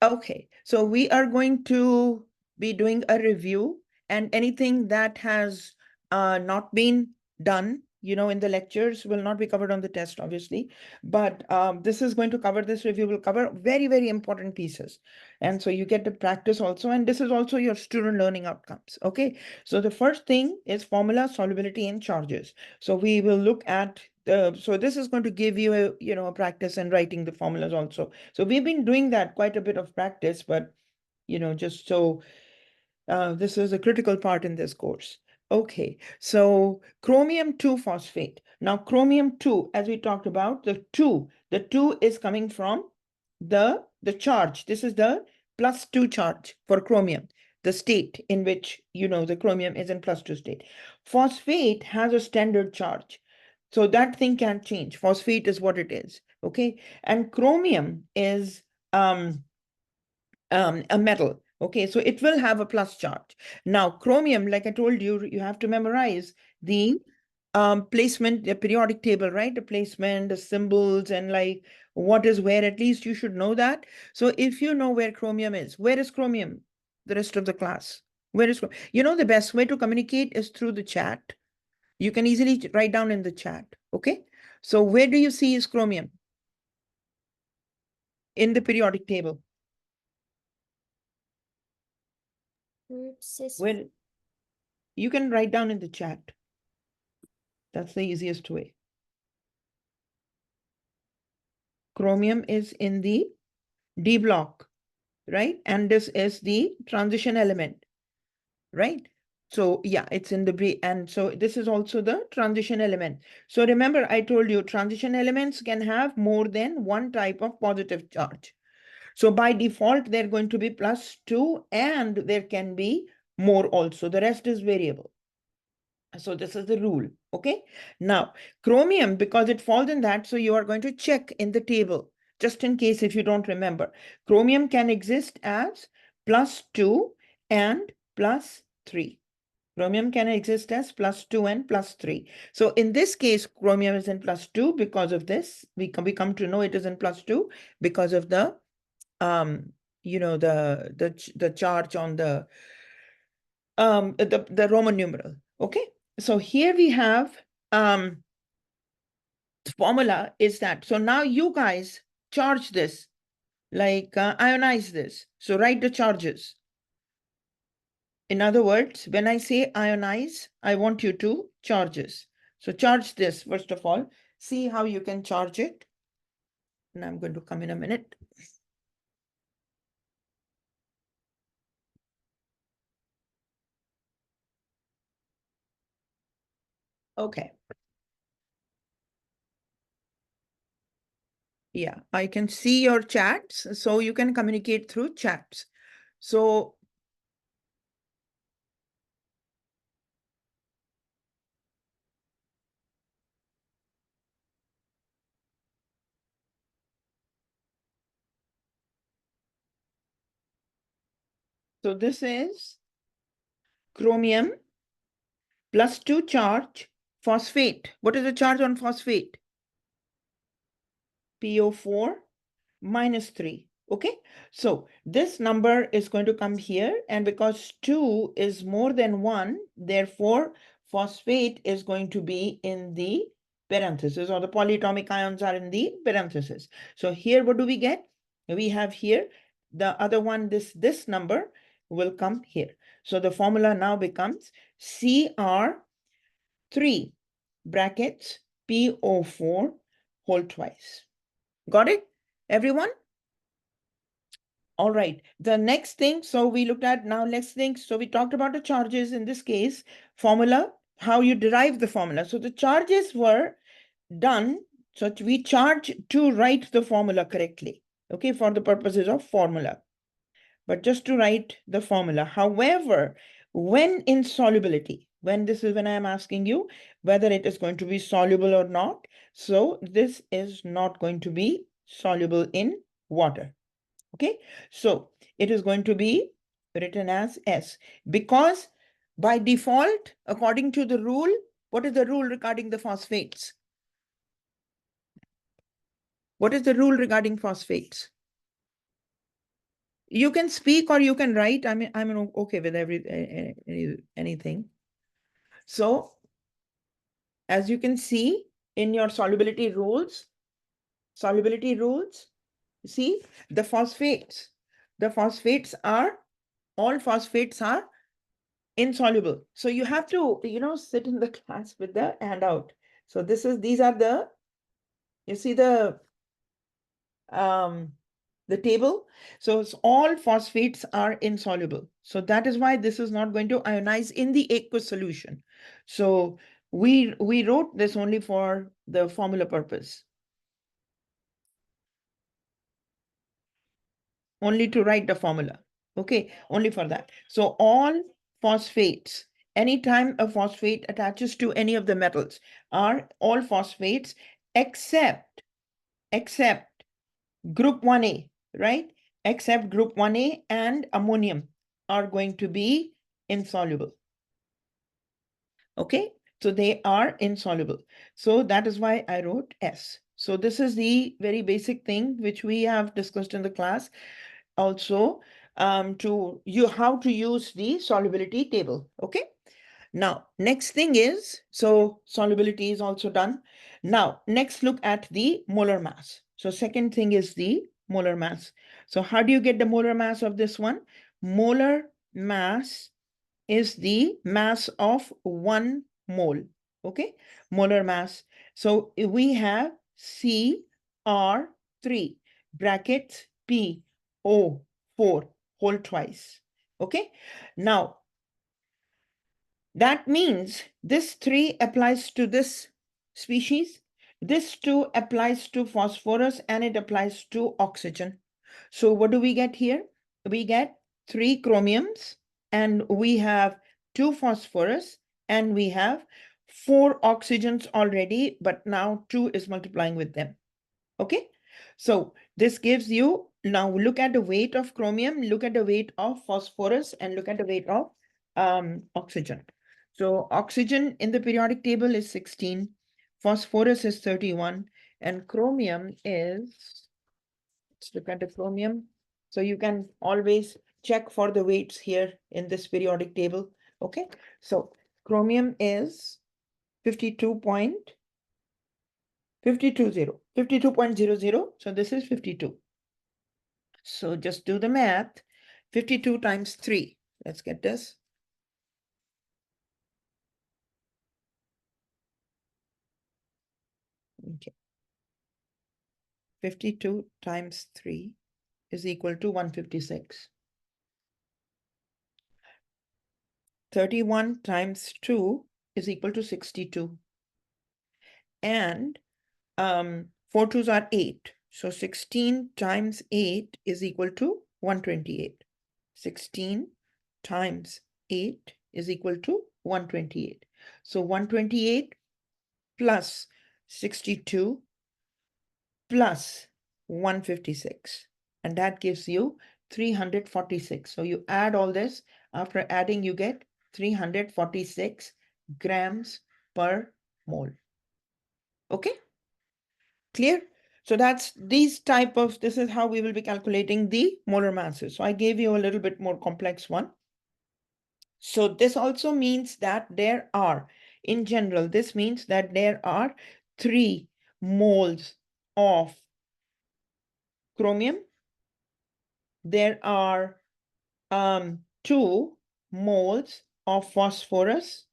Okay, so we are going to be doing a review, and anything that has not been done, in the lectures will not be covered on the test, obviously. But this is going to cover, this review will cover very, very important pieces. And so you get the practice also, and this is also your student learning outcomes. Okay, so the first thing is formula, solubility, and charges. So we will look at so this is going to give you a practice in writing the formulas also. So we've been doing that, quite a bit of practice, but just so this is a critical part in this course. Okay, so chromium 2 phosphate. Now chromium 2, as we talked about, the 2 is coming from the charge. This is the +2 charge for chromium, the state in which the chromium is in +2 state. Phosphate has a standard charge. So that thing can't change. Phosphate is what it is. Okay. And chromium is a metal. Okay. So it will have a plus charge. Now, chromium, like I told you, you have to memorize the placement, the periodic table, right? The placement, the symbols, and like what is where, at least you should know that. So if you know where chromium is, where is chromium? The rest of the class. Where is, the best way to communicate is through the chat. You can easily write down in the chat. Okay. So where do you see is chromium? In the periodic table. Where you can write down in the chat. That's the easiest way. Chromium is in the D block, right? And this is the transition element, right? So yeah, it's in the B, and so this is also the transition element. So remember, I told you transition elements can have more than one type of positive charge. So by default, they're going to be +2, and there can be more also. The rest is variable. So this is the rule. Okay. Now, chromium, because it falls in that, so you are going to check in the table, just in case if you don't remember. Chromium can exist as +2 and +3. Chromium can exist as +2 and +3. So in this case, chromium is in +2 because of this. We come to know it is in +2 because of the the charge on the Roman numeral. Okay. So here we have the formula is that. So now you guys charge this, like ionize this. So write the charges. In other words, when I say ionize, I want you to charges. So charge this first of all. See how you can charge it. And I'm going to come in a minute. Okay. Yeah, I can see your chats, so you can communicate through chats. So this is chromium +2 charge, phosphate. What is the charge on phosphate? PO4 -3. Okay, so this number is going to come here, and because 2 is more than 1, therefore phosphate is going to be in the parenthesis, or the polyatomic ions are in the parenthesis. So here, what do we get? We have here the other one, this number will come here. So the formula now becomes Cr3 brackets PO4 whole twice. Got it, everyone? All right, the next thing, so we looked at now, next thing, so we talked about the charges in this case, formula, how you derive the formula. So the charges were done, so we charge to write the formula correctly, okay, for the purposes of formula, but just to write the formula. However, when in solubility, when I am asking you whether it is going to be soluble or not, so this is not going to be soluble in water. Okay, so it is going to be written as S, because by default, according to the rule, what is the rule regarding the phosphates? What is the rule regarding phosphates? You can speak or you can write. I'm okay with anything. So as you can see in your solubility rules, see the phosphates. All phosphates are insoluble. So you have to, sit in the class with the handout. So these are you see the table. So it's all phosphates are insoluble. So that is why this is not going to ionize in the aqueous solution. So we wrote this only for the formula purpose. Only to write the formula. Okay, only for that. So all phosphates, anytime a phosphate attaches to any of the metals, are all phosphates except group 1A, right? Except group 1A and ammonium are going to be insoluble. Okay, so they are insoluble. So that is why I wrote S. So this is the very basic thing which we have discussed in the class. Also, how to use the solubility table. Okay. Now, next thing is, so solubility is also done. Now, next look at the molar mass. So second thing is the molar mass. So how do you get the molar mass of this one? Molar mass is the mass of 1 mole. Okay, molar mass. So we have Cr3 brackets PO4 whole twice. Okay, now that means this 3 applies to this species, this 2 applies to phosphorus, and it applies to oxygen. So what do we get here? We get 3 chromiums, and we have 2 phosphorus, and we have 4 oxygens already, but now 2 is multiplying with them. Okay, so this gives you, now look at the weight of chromium, look at the weight of phosphorus, and look at the weight of oxygen. So oxygen in the periodic table is 16, phosphorus is 31, and chromium is, let's look at the chromium. So you can always check for the weights here in this periodic table. Okay, so chromium is 52.00. So this is 52. So just do the math. 52 times 3. Let's get this. Okay. 52 times 3 is equal to 156. 31 times 2 is equal to 62. And 4 twos are 8. So 16 times 8 is equal to 128. 16 times 8 is equal to 128. So 128 plus 62 plus 156. And that gives you 346. So you add all this. After adding, you get 346 grams per mole. Okay? Clear? So that's this is how we will be calculating the molar masses. So I gave you a little bit more complex one. So this also means that there are, in general, this means that there are 3 moles of chromium. There are 2 moles of phosphorus,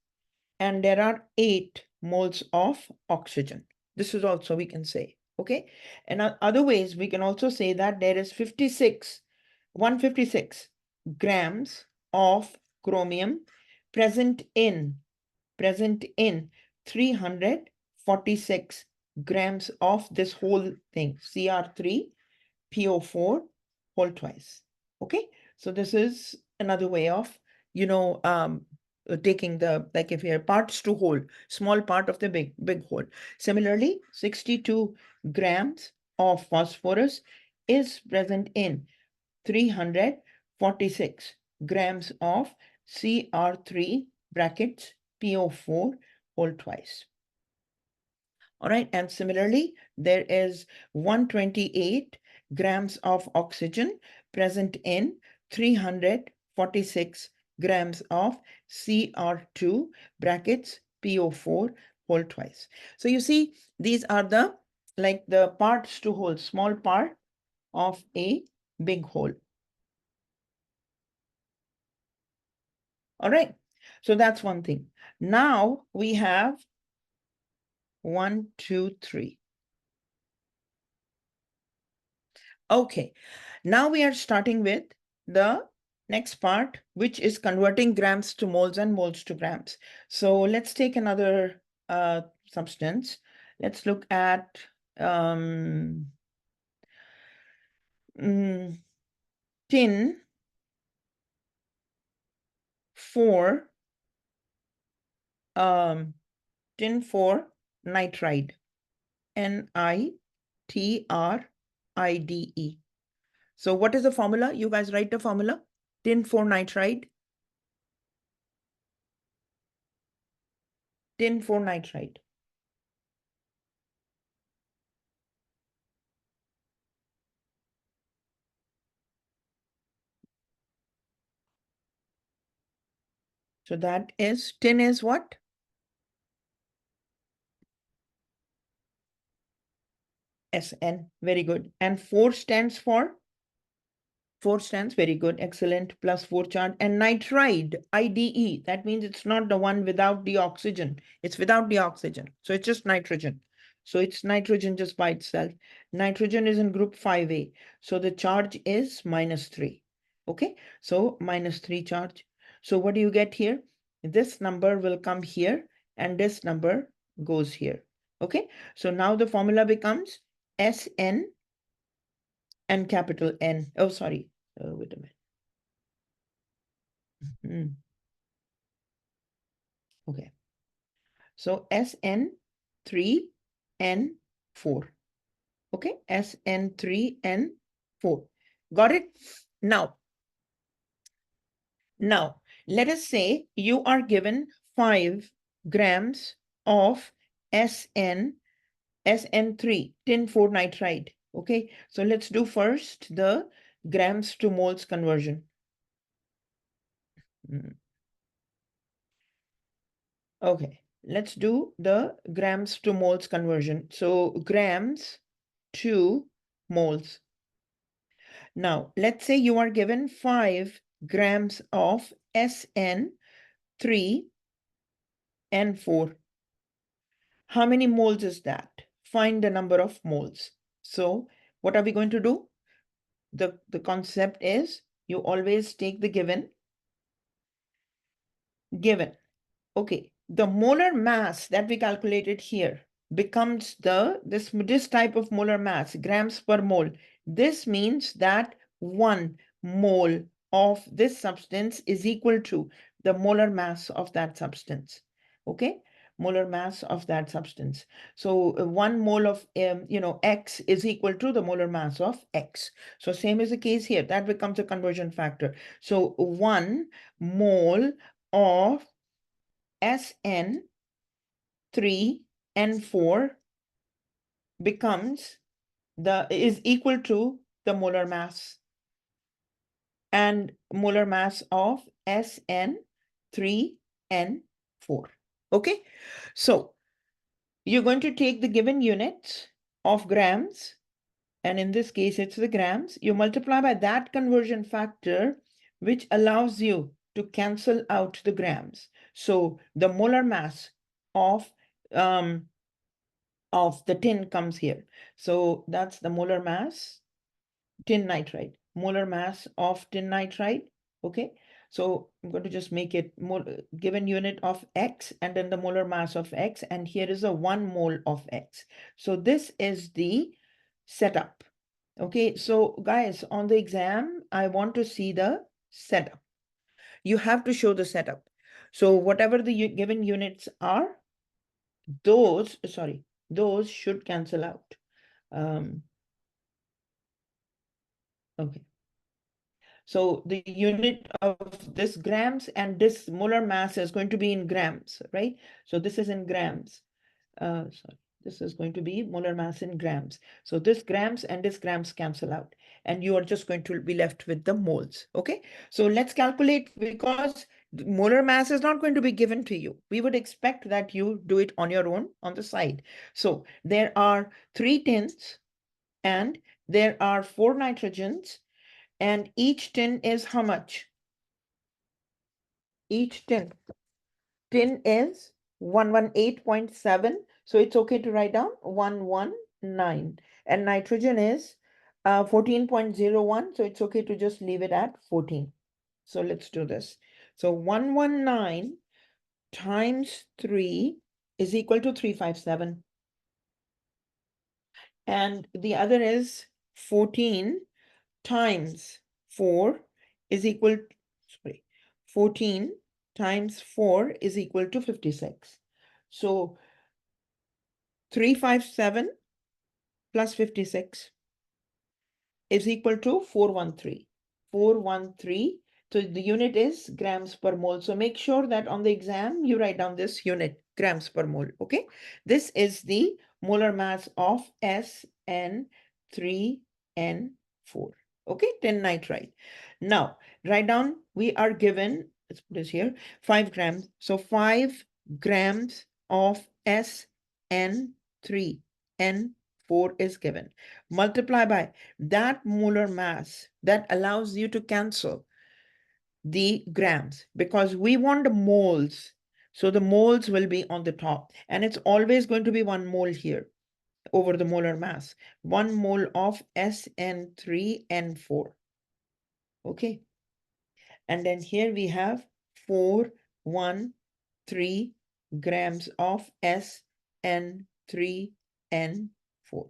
and there are 8 moles of oxygen. This is also we can say, okay? And other ways we can also say that there is 156 grams of chromium present in 346 grams of this whole thing, Cr3 PO4 whole twice. Okay, so this is another way of, taking the, like if you have parts to whole, small part of the big whole. Similarly, 62 grams of phosphorus is present in 346 grams of Cr3 brackets PO4 whole twice. All right, and similarly, there is 128 grams of oxygen present in 346 grams of Cr2 brackets PO4 whole twice. So you see, these are the parts to whole, small part of a big whole. All right, so that's one thing. Now we have 1, 2, 3. Okay, now we are starting with the next part, which is converting grams to moles and moles to grams. So let's take another substance. Let's look at tin 4 tin 4 nitride, NiTride. So what is the formula? You guys write the formula. Tin 4 nitride. Tin 4 nitride. So that is, tin is what? SN. Very good. And 4 stands for? 4 stands, very good, excellent, plus 4 charge. And nitride, IDE, that means it's not the one without the oxygen. It's without the oxygen. So it's just nitrogen. So it's nitrogen just by itself. Nitrogen is in group 5A. So the charge is -3. Okay, so -3 charge. So what do you get here? This number will come here and this number goes here. Okay, so now the formula becomes SN and capital N. Oh, sorry. Wait a minute. Okay. So SN3N4. Okay. SN3N4. Got it? Now, let us say you are given 5 grams of SN3, tin 4 nitride. Okay. So let's do first the grams to moles conversion. Okay, let's do the grams to moles conversion. So grams to moles. Now, let's say you are given 5 grams of SN3N4. How many moles is that? Find the number of moles. So what are we going to do? The concept is you always take the given. Okay, the molar mass that we calculated here becomes this type of molar mass, grams per mole. This means that 1 mole of this substance is equal to the molar mass of that substance. Okay, molar mass of that substance. So 1 mole of X is equal to the molar mass of X. So same is the case here. That becomes a conversion factor. So 1 mole of SN3N4 is equal to the molar mass and molar mass of SN3N4. Okay, so you're going to take the given units of grams, and in this case it's the grams. You multiply by that conversion factor, which allows you to cancel out the grams. So the molar mass of the tin comes here. So that's the molar mass, tin nitride, molar mass of tin nitride. Okay, so I'm going to just make it given unit of X and then the molar mass of X, and here is a 1 mole of X. So this is the setup. Okay, so guys, on the exam, I want to see the setup. You have to show the setup. So whatever the given units are, those should cancel out. Okay. So the unit of this grams and this molar mass is going to be in grams, right? So this is in grams. Sorry, This is going to be molar mass in grams. So this grams and this grams cancel out, and you are just going to be left with the moles. Okay, so let's calculate, because molar mass is not going to be given to you. We would expect that you do it on your own on the side. So there are 3 tins and there are 4 nitrogens, and each tin is how much? Each tin is 118.7. So it's okay to write down 119. And nitrogen is 14.01. So it's okay to just leave it at 14. So let's do this. So 119 times 3 is equal to 357. And the other is 14 times 4 is equal, sorry, 14 times 4 is equal to 56. So 357 plus 56 is equal to 413. 413. So the unit is grams per mole. So make sure that on the exam you write down this unit, grams per mole. Okay. This is the molar mass of SN3N4. Okay, tin nitride. Now write down, we are given, let's put this here, 5 grams. So 5 grams of SN3N4 is given. Multiply by that molar mass that allows you to cancel the grams, because we want the moles. So the moles will be on the top, and it's always going to be 1 mole here over the molar mass. 1 mole of SN3N4. Okay. And then here we have 413 grams of SN3N4.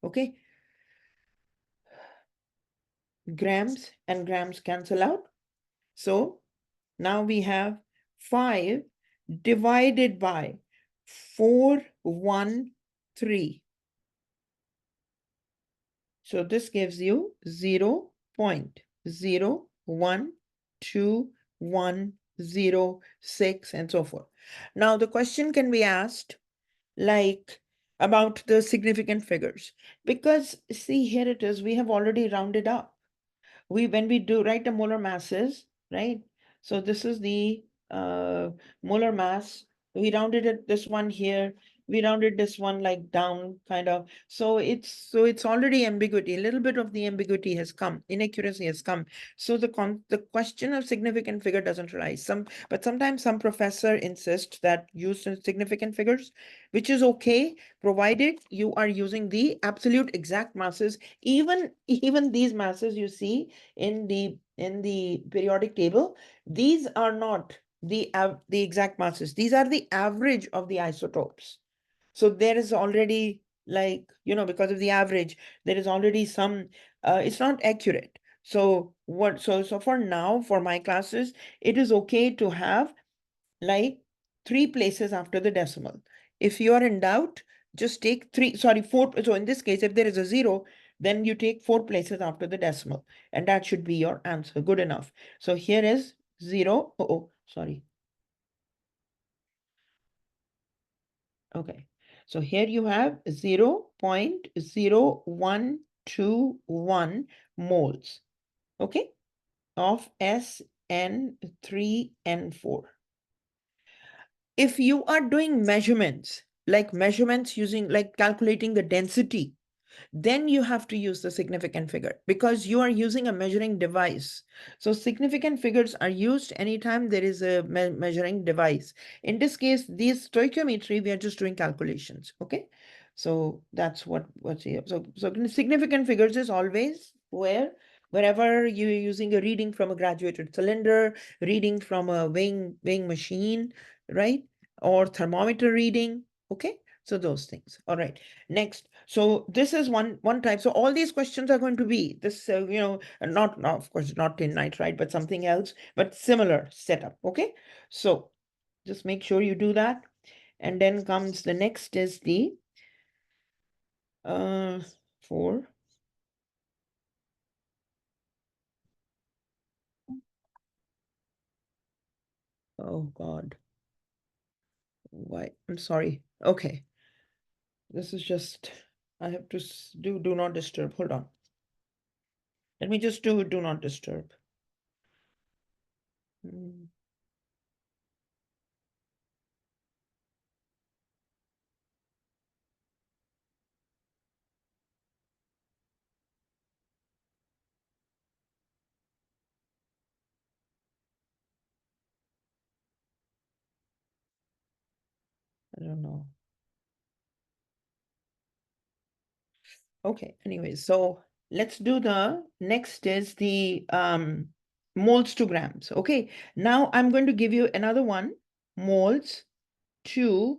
Okay. Grams and grams cancel out. So now we have 5 divided by 413. So this gives you 0.012106 and so forth. Now the question can be asked like about the significant figures, because see, here it is, we have already rounded up. When we do write the molar masses, right? So this is the molar mass. We rounded it, this one here. We rounded this one like down, kind of. So it's already ambiguity. A little bit of the ambiguity has come, inaccuracy has come. So the question of significant figure doesn't arise. But sometimes some professor insists that use significant figures, which is okay, provided you are using the absolute exact masses. Even these masses you see in the periodic table, these are not the exact masses. These are the average of the isotopes. So there is already, like, because of the average, there is already some, it's not accurate. So for now, for my classes, it is okay to have like 3 places after the decimal. If you are in doubt, just take 4. So in this case, if there is a 0, then you take 4 places after the decimal, and that should be your answer. Good enough. So here is 0. Oh, sorry. Okay. So here you have 0.0121 moles, okay, of SN3N4. If you are doing measurements, like measurements using, like calculating the density, then you have to use the significant figure, because you are using a measuring device. So significant figures are used anytime there is a measuring device. In this case, these stoichiometry, we are just doing calculations. Okay. So that's what's here. So significant figures is always wherever you're using a reading from a graduated cylinder, reading from a weighing machine, right? Or thermometer reading. Okay. So those things. All right. Next. So this is one type. So all these questions are going to be this, not of course not tin nitride, but something else, but similar setup. Okay. So just make sure you do that. And then comes the next is the 4. Oh God. Why? I'm sorry. Okay. This is just, I have to do not disturb. Hold on. Let me just do not disturb. Hmm. I don't know. Okay, anyway, so let's do the next is the moles to grams. Okay, now I'm going to give you another one, moles to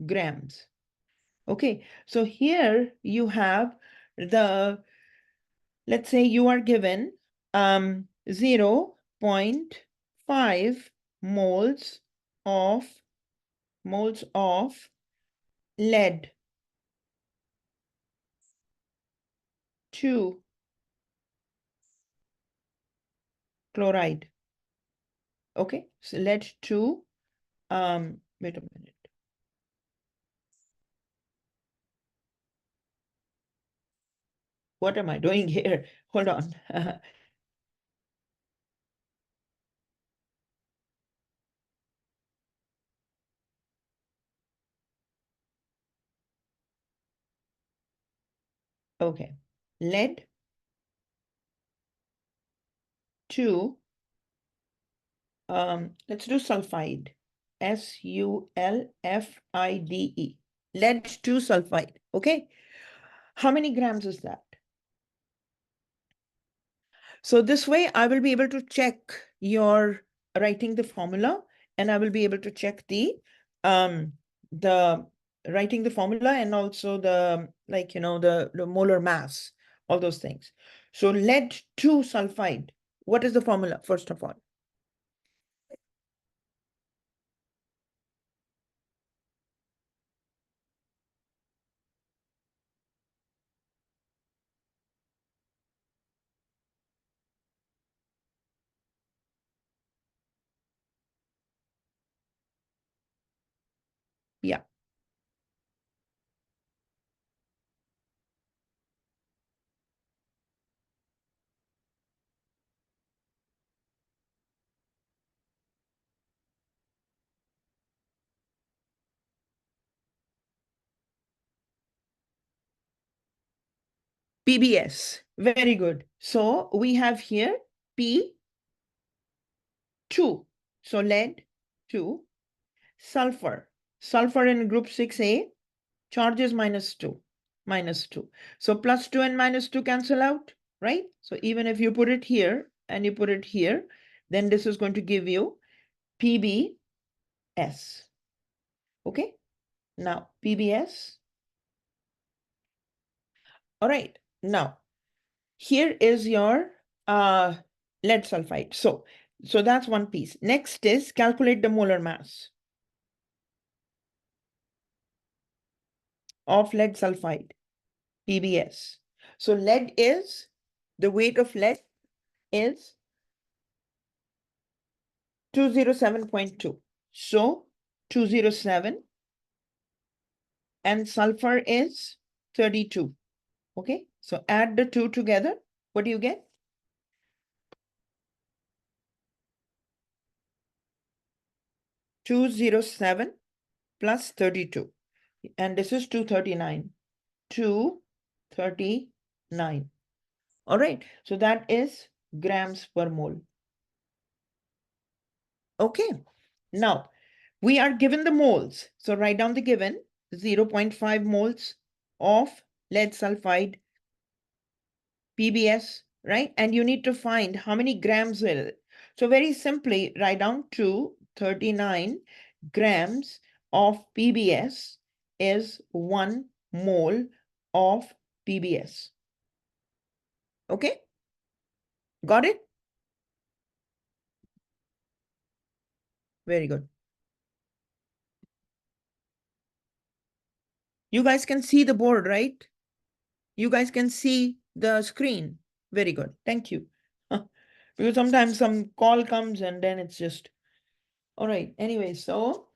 grams. Okay, so here you have the, let's say you are given 0.5 moles of lead to chloride. Okay, so lead to wait a minute. What am I doing here? Hold on. Okay, lead to let's do sulfide. Sulfide. Lead to sulfide. Okay, how many grams is that? So this way I will be able to check your writing the formula, and I will be able to check the writing the formula, and also the, like, the molar mass, all those things. So lead to sulfide, what is the formula first of all? Yeah. PBS. Very good. So we have here P2. So lead 2, sulfur. Sulfur in group 6A, charges minus 2. So plus 2 and minus 2 cancel out, right? So even if you put it here and you put it here, then this is going to give you PBS. Okay, now PBS. All right, now here is your lead sulfide. So that's one piece. Next is calculate the molar mass of lead sulfide, PBS. So lead is, the weight of lead is 207.2. So 207, and sulfur is 32. Okay, so add the two together. What do you get? 207 plus 32. And this is 239. 239. All right, so that is grams per mole. Okay, now we are given the moles. So write down the given 0.5 moles of lead sulfide, PBS, right? And you need to find how many grams will. So very simply write down 239 grams of PBS is 1 mole of PBS. Okay, got it? Very good. You guys can see the board, right? You guys can see the screen. Very good. Thank you. Because sometimes some call comes and then it's just, all right. Anyway, so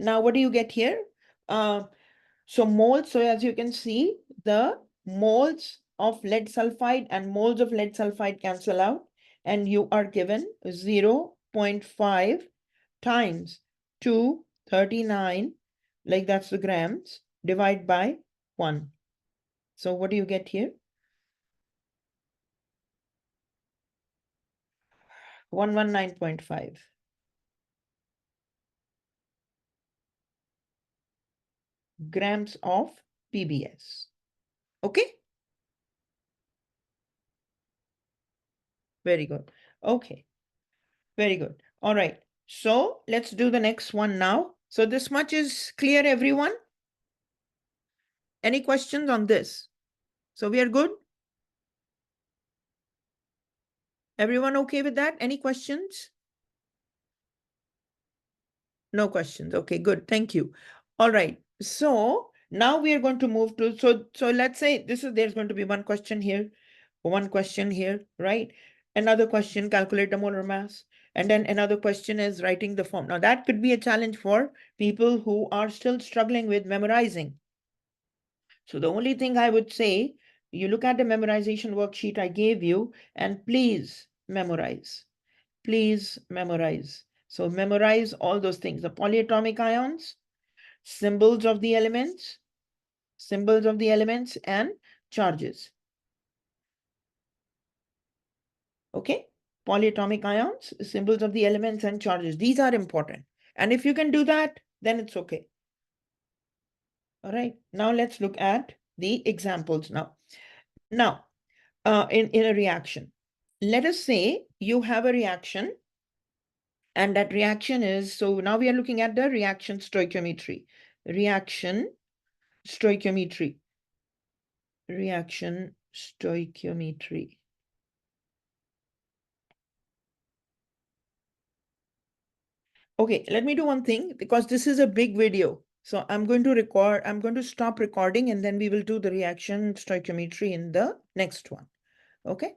now what do you get here? So moles, so as you can see, the moles of lead sulfide and moles of lead sulfide cancel out, and you are given 0.5 times 239, like that's the grams, divide by 1. So what do you get here? 119.5. grams of PBS. Okay? Very good. Okay. Very good. All right. So let's do the next one now. So this much is clear, everyone? Any questions on this? So we are good? Everyone okay with that? Any questions? No questions. Okay, good. Thank you. All right. So now we are going to move to, so let's say there's going to be one question here, right? Another question, calculate the molar mass. And then another question is writing the form. Now that could be a challenge for people who are still struggling with memorizing. So the only thing I would say, you look at the memorization worksheet I gave you and please memorize. Please memorize. So memorize all those things, the polyatomic ions, symbols of the elements, and charges. Okay, polyatomic ions, symbols of the elements and charges. These are important. And if you can do that, then it's okay. All right, now let's look at the examples now. Now, in a reaction, let us say you have a reaction and that reaction is, so now we are looking at the reaction stoichiometry. Reaction stoichiometry. Reaction stoichiometry. Okay, let me do one thing because this is a big video. So I'm going to stop recording and then we will do the reaction stoichiometry in the next one. Okay.